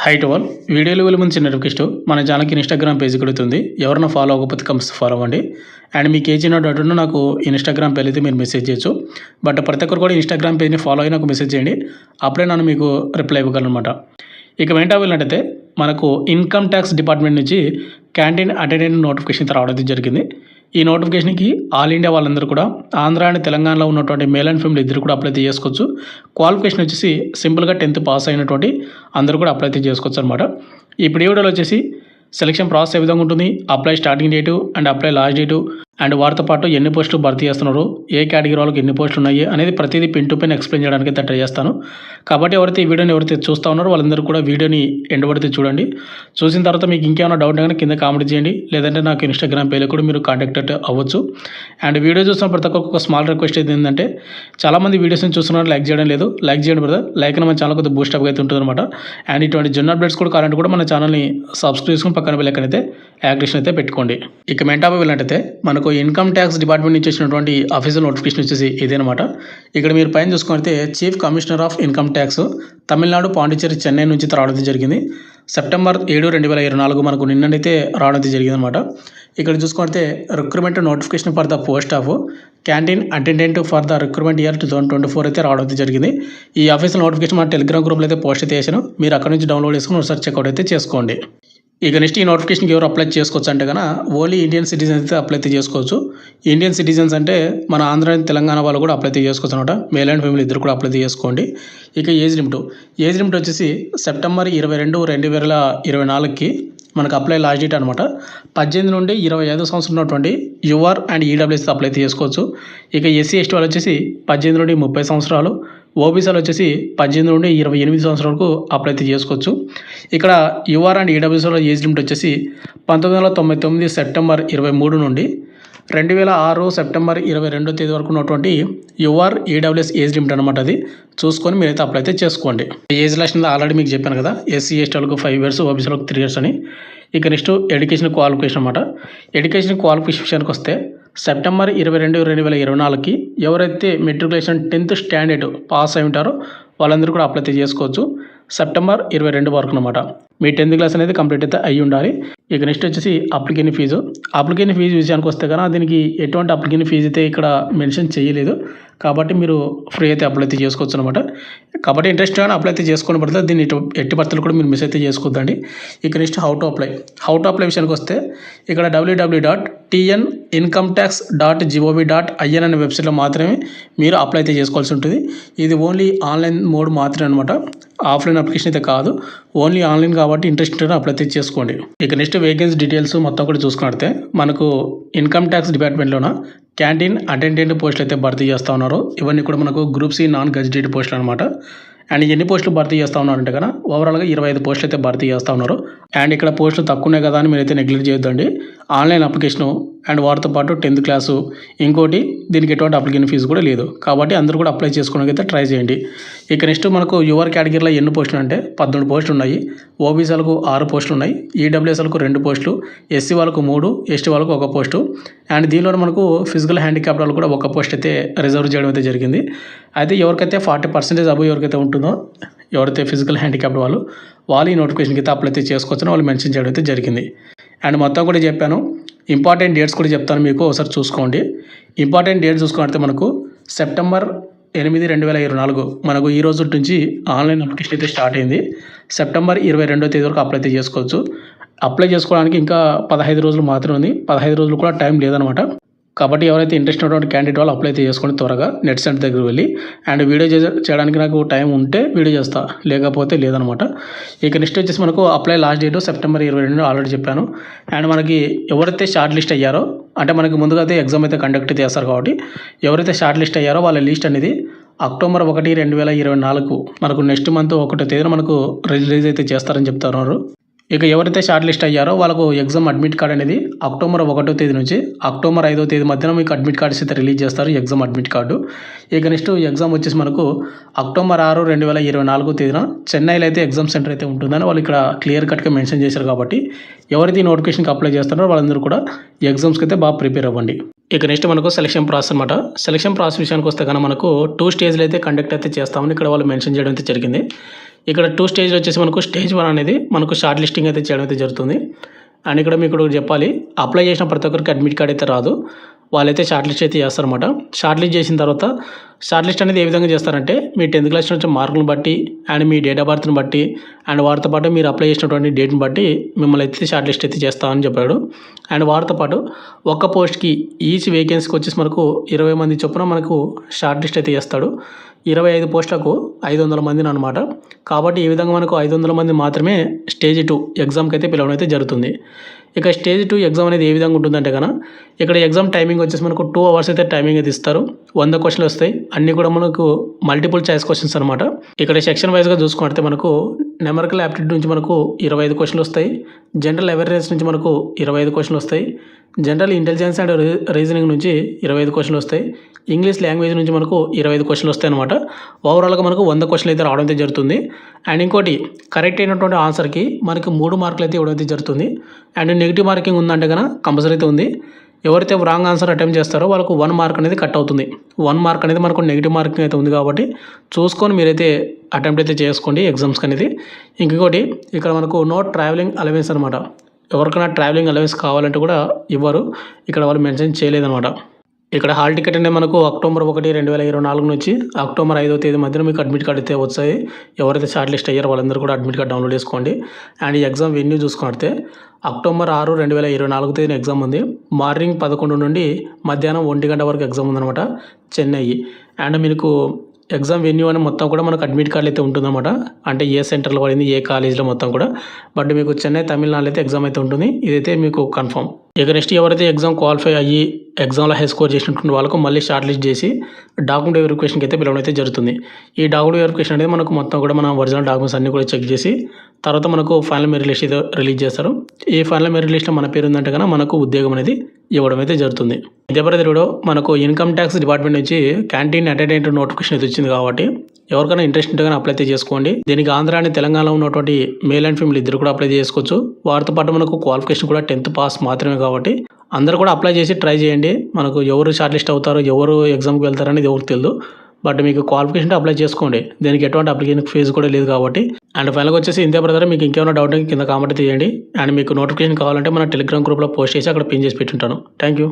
High to all వీడియోలు వెళ్ళి ముందు చిన్న రిక్వెస్ట్ మన ఛానల్కి ఇన్స్టాగ్రామ్ పేజ్ కొడుతుంది ఎవరైనా ఫాలో అవ్వకపోతే కంపల్సరీ ఫాలో అవ్వండి అండ్ మీకు ఏజ్ డౌట్ నాకు ఇన్స్టాగ్రామ్ పేజ్ అయితే మీరు మెసేజ్ చేయొచ్చు బట్ ప్రతి ఒక్కరు కూడా ఇన్స్టాగ్రామ్ పేజ్ని ఫాలో అయ్యి నాకు మెసేజ్ చేయండి అప్పుడే నన్ను మీకు రిప్లై ఇవ్వగలను అనమాట. ఇక వెంట వెళ్ళినట్టయితే మనకు ఇన్కమ్ ట్యాక్స్ డిపార్ట్మెంట్ నుంచి క్యాంటీన్ అటెండెంట్ నోటిఫికేషన్ రావడం జరిగింది. ఈ నోటిఫికేషన్కి ఆల్ ఇండియా వాళ్ళందరూ కూడా ఆంధ్ర అండ్ తెలంగాణలో ఉన్నటువంటి మేల్ అండ్ ఫీమేల్ ఇద్దరు కూడా అప్లై చేసుకోవచ్చు. క్వాలిఫికేషన్ వచ్చేసి సింపుల్గా 10th పాస్ అయినటువంటి అందరూ కూడా అప్లై చేసుకోవచ్చు అనమాట. ఇప్పుడు ఈ వీడియోలో వచ్చేసి సెలక్షన్ ప్రాసెస్ ఏ విధంగా ఉంటుంది, apply starting date and apply last date and వారితో పాటు ఎన్ని పోస్టులు భర్తీ చేస్తున్నారు, ఏ కేటగిరీ వాళ్ళకి ఎన్ని పోస్టులు ఉన్నాయి అనేది ప్రతిదీ పిన్ టు పిన్ ఎక్స్ప్లెయిన్ చేయడానికి అయితే ట్రై చేస్తాను. కాబట్టి ఈ వీడియోని ఎవరైతే చూస్తూ ఉన్నారో వాళ్ళందరూ కూడా వీడియోని ఎండ్ పడితే చూడండి. చూసిన తర్వాత మీకు ఇంకేమైనా డౌట్ అయినా కింద కామెంట్ చేయండి, లేదంటే నాకు ఇన్స్టాగ్రామ్ పేజ్లో కూడా మీరు కాంటాక్ట్ అవ్వచ్చు. అండ్ వీడియో చూసిన ప్రతి ఒక్క స్మాల్ రిక్వెస్ట్ అయితే ఏంటంటే చాలామంది వీడియోస్ని చూస్తున్నారు, లైక్ చేయడం లేదు. లైక్ చేయండి బ్రదర్, లైక్ అని మన ఛానల్ కొద్దిగా బూస్టప్ అయితే ఉంటుంది అనమాట. అండ్ ఇటువంటి జనరల్ అప్డేట్స్ కూడా కావాలంటే కూడా మన ఛానల్ని సబ్స్క్రైబ్ చేసుకుని పక్కన బెల్ అయితే యాక్టివేషన్ అయితే పెట్టుకోండి. ఇక మెయిన్ టాపిక్ వెళ్ళినట్టయితే మనకు ఇన్కమ్ ట్యాక్స్ డిపార్ట్మెంట్ నుంచి వచ్చినటువంటి అఫీషియల్ నోటిఫికేషన్ వచ్చేసి ఇదేనమాట. ఇక్కడ మీరు పైన చూసుకుంటే chief commissioner of income tax Tamil Nadu, Pondicherry, Chennai నుంచి రావడం జరిగింది. సెప్టెంబర్ 7, 2024 మనకు నిన్నైతే రావడం జరిగింది అనమాట. ఇక్కడ చూసుకుంటే recruitment notification for the post of canteen attendant for the recruitment year 2024 అయితే రావడం జరిగింది. ఈ అఫీషియల్ నోటిఫికేషన్ మన టెలిగ్రామ్ గ్రూప్లో అయితే పోస్ట్ అయితే చేశాను, మీరు అక్కడ నుంచి డౌన్లోడ్ చేసుకుని ఒకసారి చెక్అవుట్ అయితే చేసుకోండి. ఇక నెక్స్ట్ ఈ నోటిఫికేషన్కి ఎవరు అప్లై చేసుకోవచ్చు అంటే కన్నా ఓన్లీ ఇండియన్ సిటిజన్స్ అయితే అప్లై చేసుకోవచ్చు. ఇండియన్ సిటిజన్స్ అంటే మన ఆంధ్ర తెలంగాణ వాళ్ళు కూడా అప్లై చేసుకోవచ్చు అనమాట. మేల్ అండ్ ఫీమేల్ ఇద్దరు కూడా అప్లై చేసుకోండి. ఇక ఏజ్ లిమిట్ వచ్చేసి సెప్టెంబర్ 22, 2024కి మనకు అప్లై లాస్ట్ డేట్ అనమాట. 18 నుండి 25 సంవత్సరం ఉన్నటువంటి యుఆర్ అండ్ ఈడబ్ల్యూఎస్ అప్లై చేసుకోవచ్చు. ఇక ఎస్సీ ఎస్టీ వాళ్ళు వచ్చేసి 18 నుండి 30 సంవత్సరాలు, ఓబీసీలు వచ్చేసి 18 నుండి 28 సంవత్సరాల వరకు అప్లై చేసుకోవచ్చు. ఇక్కడ యుఆర్ అండ్ ఈడబ్ల్యూఎస్లో ఏజ్ లిమిట్ వచ్చేసి 1999 సెప్టెంబర్ 23 నుండి 2006 సెప్టెంబర్ 22వ తేదీ వరకు ఉన్నటువంటి యుఆర్ ఈడబ్ల్యూఎస్ ఏజ్ లిమిట్ అనమాట. అది చూసుకొని మీరైతే అప్లై అయితే చేసుకోండి. ఏజ్ లాస్ట్ ఆల్రెడీ మీకు చెప్పాను కదా, ఎస్సీ ఎస్టీ వాళ్ళకు 5 years, ఓబీసీలకు 3 years అని. ఇక నెక్స్ట్ ఎడ్యుకేషన్ క్వాలిఫికేషన్ అనమాట. ఎడ్యుకేషన్ క్వాలిఫికేషన్కి వస్తే సెప్టెంబర్ 22, 2024కి ఎవరైతే మెట్రికులేషన్ 10th స్టాండర్డ్ పాస్ అయి ఉంటారో వాళ్ళందరూ కూడా అప్లై చేసుకోవచ్చు. సెప్టెంబర్ 22 వరకు అనమాట. మీ 10th క్లాస్ అనేది కంప్లీట్ అయితే అయ్యి ఉండాలి. ఇక నెక్స్ట్ వచ్చేసి అప్లికేషన్ ఫీజు విషయానికి వస్తే కన్నా దీనికి ఎటువంటి అప్లికేషన్ ఫీజు అయితే ఇక్కడ మెన్షన్ చేయలేదు, కాబట్టి మీరు ఫ్రీ అయితే అప్లై అయితే చేసుకోవచ్చు అనమాట. కాబట్టి ఇంట్రెస్ట్ కానీ అప్లై అయితే చేసుకోవడం పడుతుంది. దీన్ని ఎట్టి పరిస్థితులు కూడా మీరు మిస్ అయితే చేసుకోవద్దండి. ఇక నెక్స్ట్ హౌ టు అప్లై విషయానికి వస్తే ఇక్కడ www.tnincometax.gov.in అనే వెబ్సైట్లో మాత్రమే మీరు అప్లై అయితే చేసుకోవాల్సి ఉంటుంది. ఇది ఓన్లీ ఆన్లైన్ మోడ్ మాత్రమే అనమాట, ఆఫ్లైన్ అప్లికేషన్ అయితే కాదు, ఓన్లీ ఆన్లైన్ కాబట్టి ఇంట్రెస్ట్ అప్లై అయితే చేసుకోండి. ఇక నెక్స్ట్ వేకెన్సీ డీటెయిల్స్ మొత్తం కూడా చూసుకుంటే మనకు ఇన్కమ్ ట్యాక్స్ డిపార్ట్మెంట్లోన క్యాంటీన్ అటెండెంట్ పోస్టులు అయితే భర్తీ చేస్తూ ఉన్నారు. ఇవన్నీ కూడా మనకు గ్రూప్ సి నాన్ గెజిటెడ్ పోస్టులు అనమాట. అండ్ ఎన్ని పోస్టులు భర్తీ చేస్తూ ఉన్నారంటే కన్నా ఓవరాల్గా 25 పోస్టులు అయితే భర్తీ చేస్తూ ఉన్నారు. అండ్ ఇక్కడ పోస్టులు తక్కువనే కదా అని మీరైతే నెగ్లెక్ట్ చేయొద్దండి. ఆన్లైన్ అప్లికేషను అండ్ వాటితో పాటు 10th క్లాసు, ఇంకోటి దీనికి ఎటువంటి అప్లికేషన్ ఫీజు కూడా లేదు, కాబట్టి అందరూ కూడా అప్లై చేసుకోవడానికి అయితే ట్రై చేయండి. ఇక నెక్స్ట్ మనకు యువర్ కేటగిరీలో ఎన్ని పోస్టులు అంటే 18 పోస్టులు ఉన్నాయి, ఓబీసీ వాళ్ళకు 6 పోస్టులు ఉన్నాయి, ఈడబ్ల్యూఎస్ వాళ్ళకు 2 పోస్టులు, ఎస్సీ వాళ్ళకు 3, ఎస్టీ వాళ్ళకు 1 పోస్టు. అండ్ దీనిలో మనకు ఫిజికల్ హ్యాండిక్యాప్డ్ వాళ్ళు కూడా 1 పోస్ట్ అయితే రిజర్వ్ చేయడం అయితే జరిగింది. అయితే ఎవరికైతే 40% అబోవ్ ఎవరికైతే ఉంటుందో, ఎవరైతే ఫిజికల్ హ్యాండిక్యాప్డ్ వాళ్ళు ఈ నోటిఫికేషన్కి అయితే అప్లై అయితే చేసుకోవచ్చని వాళ్ళు మెన్షన్ చేయడం అయితే జరిగింది. అండ్ మొత్తం కూడా చెప్పాను, ఇంపార్టెంట్ డేట్స్ కూడా చెప్తాను మీకు, ఒకసారి చూసుకోండి. ఇంపార్టెంట్ డేట్స్ చూసుకుంటే మనకు సెప్టెంబర్ 8, 2024 మనకు ఈ రోజు నుంచి ఆన్లైన్ అప్లికేషన్ అయితే స్టార్ట్ అయింది. సెప్టెంబర్ 22వ తేదీ వరకు అప్లై అయితే చేసుకోవచ్చు. అప్లై చేసుకోవడానికి ఇంకా 15 రోజులు మాత్రమే ఉంది, 15 రోజులు కూడా టైం లేదనమాట. కాబట్టి ఎవరైతే ఇంట్రెస్ట్ ఉన్నటువంటి క్యాండిడేట్ వాళ్ళు అప్లై అయితే చేసుకొని త్వరగా నెట్ సెంటర్ దగ్గర వెళ్ళి, అండ్ వీడియో చేయడానికి నాకు టైం ఉంటే వీడియో చేస్తా, లేకపోతే లేదనమాట. ఇక నెక్స్ట్ వచ్చేసి మనకు apply last date September 22 already చెప్పాను. అండ్ మనకి ఎవరైతే షార్ట్ లిస్ట్ అయ్యారో, అంటే మనకి ముందుగా అయితే ఎగ్జామ్ అయితే కండక్ట్ చేస్తారు, కాబట్టి ఎవరైతే షార్ట్ లిస్ట్ అయ్యారో వాళ్ళ లిస్ట్ అనేది అక్టోబర్ 1, 2024 మనకు నెక్స్ట్ మంత్ 1వ తేదీన మనకు రిలీజ్ అయితే చేస్తారని చెప్తున్నారు. ఇక ఎవరైతే షార్ట్ లిస్ట్ అయ్యారో వాళ్ళకు ఎగ్జామ్ అడ్మిట్ కార్డ్ అనేది అక్టోబర్ 1వ తేదీ నుంచి అక్టోబర్ 5వ తేదీ మధ్యన మీకు అడ్మిట్ కార్డ్స్ అయితే రిలీజ్ చేస్తారు, ఎగ్జామ్ అడ్మిట్ కార్డు. ఇక నెక్స్ట్ ఎగ్జామ్ వచ్చేసి మనకు అక్టోబర్ 6, 2024 తేదీన చెన్నైలో అయితే ఎగ్జామ్ సెంటర్ అయితే ఉంటుందని వాళ్ళు ఇక్కడ క్లియర్ కట్గా మెన్షన్ చేశారు. కాబట్టి ఎవరైతే ఈ నోటిఫికేషన్కి అప్లై చేస్తున్నారో వాళ్ళందరూ కూడా ఎగ్జామ్స్కి అయితే బాగా ప్రిపేర్ అవ్వండి. ఇక నెక్స్ట్ మనకు సెలక్షన్ ప్రాసెస్ అనమాట. సెలక్షన్ ప్రాసెస్ విషయానికి వస్తే కనుక మనకు 2 స్టేజ్లు అయితే కండక్ట్ అయితే చేస్తామని ఇక్కడ వాళ్ళు మెన్షన్ చేయడం అయితే జరిగింది. ఇక్కడ 2 స్టేజ్‌లో వచ్చేసి మనకు స్టేజ్ 1 అనేది మనకు షార్ట్ లిస్టింగ్ అయితే చేయడం అయితే జరుగుతుంది. అండ్ ఇక్కడ మీకు ఒకటి చెప్పాలి. అప్లై చేసిన ప్రతి ఒక్కరికి అడ్మిట్ కార్డ్ అయితే రాదు. వాళ్ళైతే షార్ట్ లిస్ట్ అయితే చేస్తారన్నమాట. షార్ట్ లిస్ట్ చేసిన తర్వాత షార్ట్ లిస్ట్ అనేది ఏ విధంగా చేస్తారంటే మీ 10th క్లాస్ నుంచి మార్కులను బట్టి అండ్ మీ డేట్ ఆఫ్ బర్త్‌ని బట్టి అండ్ వారితో పాటు మీరు అప్లై చేసినటువంటి డేట్‌ని బట్టి మిమ్మల్ని అయితే షార్ట్ లిస్ట్ అయితే చేస్తామని చెప్పాడు. అండ్ వారితో పాటు ఒక్క పోస్ట్‌కి ఈచ్ వేకెన్సీకి వచ్చేసి మనకు 20 మంది చొప్పున మనకు షార్ట్ లిస్ట్ అయితే చేస్తాడు. 25 పోస్టులకు 500 మందిని అనమాట. కాబట్టి ఈ విధంగా మనకు 500 మంది మాత్రమే స్టేజ్ 2 ఎగ్జామ్కి అయితే పిలవడం అయితే జరుగుతుంది. ఇక స్టేజ్ 2 ఎగ్జామ్ అనేది ఏ విధంగా ఉంటుందంటే కనుక ఇక్కడ ఎగ్జామ్ టైమింగ్ వచ్చేసి మనకు 2 అవర్స్ అయితే టైమింగ్ అయితే ఇస్తారు. 100 క్వశ్చన్లు వస్తాయి. అన్నీ కూడా మనకు మల్టిపుల్ చాయిస్ క్వశ్చన్స్ అనమాట. ఇక్కడ సెక్షన్ వైజ్గా చూసుకుంటే మనకు న్యూమరికల్ యాప్టిట్యూడ్ నుంచి మనకు 25 క్వశ్చన్లు వస్తాయి. జనరల్ అవేర్నెస్ నుంచి మనకు 25 క్వశ్చన్లు వస్తాయి. జనరల్ ఇంటెలిజెన్స్ అండ్ రీజనింగ్ నుంచి 25 క్వశ్చన్లు వస్తాయి. ఇంగ్లీష్ లాంగ్వేజ్ నుంచి మనకు 25 క్వశ్చన్లు వస్తాయి అనమాట. ఓవరాల్గా మనకు 100 క్వశ్చన్లు అయితే రావడం అయితే జరుగుతుంది. అండ్ ఇంకోటి కరెక్ట్ అయినటువంటి ఆన్సర్కి మనకి 3 మార్కులు అయితే ఇవ్వడం అయితే జరుగుతుంది. అండ్ నెగిటివ్ మార్కింగ్ ఉందంటే కనుక కంపల్సరీ అయితే ఉంది. ఎవరైతే రాంగ్ ఆన్సర్ అటెంప్ట్ చేస్తారో వాళ్ళకు 1 మార్క్ అనేది కట్ అవుతుంది. 1 మార్క్ అనేది మనకు నెగిటివ్ మార్కింగ్ అయితే ఉంది కాబట్టి చూసుకొని మీరైతే అటెంప్ట్ అయితే చేసుకోండి ఎగ్జామ్స్కి అనేది. ఇంకొకటి ఇక్కడ మనకు నో ట్రావెలింగ్ అలవెన్స్ అనమాట. ఎవరికైనా ట్రావెలింగ్ అలవెన్స్ కావాలంటే కూడా ఇవ్వరు. ఇక్కడ వాళ్ళు మెన్షన్ చేయలేదన్నమాట. ఇక్కడ హాల్ టికెట్ అనేది మనకు అక్టోబర్ 1, 2024 నుంచి అక్టోబర్ 5వ తేదీ మధ్యన మీకు అడ్మిట్ కార్డ్ అయితే వచ్చాయి. ఎవరైతే షార్ట్ లిస్ట్ అయ్యారో వాళ్ళందరూ కూడా అడ్మిట్ కార్డ్ డౌన్లోడ్ చేసుకోండి. అండ్ ఈ ఎగ్జామ్ వెన్యూ చూసుకుంటే అక్టోబర్ 6, 2024 తేదీన ఎగ్జామ్ ఉంది. మార్నింగ్ 11 నుండి మధ్యాహ్నం 1 గంట వరకు ఎగ్జామ్ ఉందన్నమాట చెన్నై. అండ్ మీకు ఎగ్జామ్ వెన్యూ అని మొత్తం కూడా మనకు అడ్మిట్ కార్డులు అయితే ఉంటుందన్నమాట. అంటే ఏ సెంటర్లో పడింది ఏ కాలేజీలో మొత్తం కూడా. బట్ మీకు చెన్నై తమిళనాడు అయితే ఎగ్జామ్ అయితే ఉంటుంది. ఇదైతే మీకు కన్ఫర్మ్. ఇక నెక్స్ట్ ఎవరైతే ఎగ్జామ్ క్వాలిఫై అయ్యి ఎగ్జామ్లో హై స్కోర్ చేసినటువంటి వాళ్ళకు మళ్ళీ షార్ట్ లిస్ట్ చేసి డాక్యుమెంట్ వెరిఫికేషన్కి అయితే పిలవడం అయితే జరుగుతుంది. ఈ డాక్యుమెంట్ వెరిఫికేషన్ అనేది మనకు మొత్తం కూడా మన ఒరిజినల్ డాక్యుమెంట్స్ అన్నీ కూడా చెక్ చేసి తర్వాత మనకు ఫైనల్ మెరిట్ లిస్ట్ అయితే రిలీజ్ చేస్తారు. ఈ ఫైనల్ మెరిట్ లిస్ట్లో మన పేరు ఉందంటే కనుక మనకు ఉద్యోగం అనేది ఇవ్వడం అయితే జరుగుతుంది. ఇదే పరిధిలో మనకు ఇన్కమ్ ట్యాక్స్ డిపార్ట్మెంట్ నుంచి క్యాంటీన్ అటెండెంట్ నోటిఫికేషన్ అయితే వచ్చింది కాబట్టి ఎవరికైనా ఇంట్రెస్ట్ ఉంటే కానీ అప్లై అయితే చేసుకోండి. దీనికి ఆంధ్ర అండ్ తెలంగాణలో ఉన్నటువంటి మేల్ అండ్ ఫీమేల్ ఇద్దరు కూడా అప్లై చేసుకోవచ్చు. వారితో పాటు మనకు క్వాలిఫికేషన్ కూడా 10th పాస్ మాత్రమే కాబట్టి అందరూ కూడా అప్లై చేసి ట్రై చేయండి. మనకు ఎవరు షార్ట్ లిస్ట్ అవుతారో ఎవరు ఎగ్జామ్కి వెళ్తారో అనేది ఎవరికి తెలియదు. బట్ మీకు క్వాలిఫికేషన్ అప్లై చేసుకోండి. దీనికి ఎటువంటి అప్లికేషన్ ఫీజు కూడా లేదు కాబట్టి. అండ్ ఫైనల్గా వచ్చేసి ఇంతే బ్రదర్. మీకు ఇంకేమైనా డౌట్ కింద కామెంట్ చేయండి. అండ్ మీకు నోటిఫికేషన్ కావాలంటే మన టెలిగ్రామ్ గ్రూప్లో పోస్ట్ చేసి అక్కడ పిన్ చేసి పెట్టుంటాను. Thank you.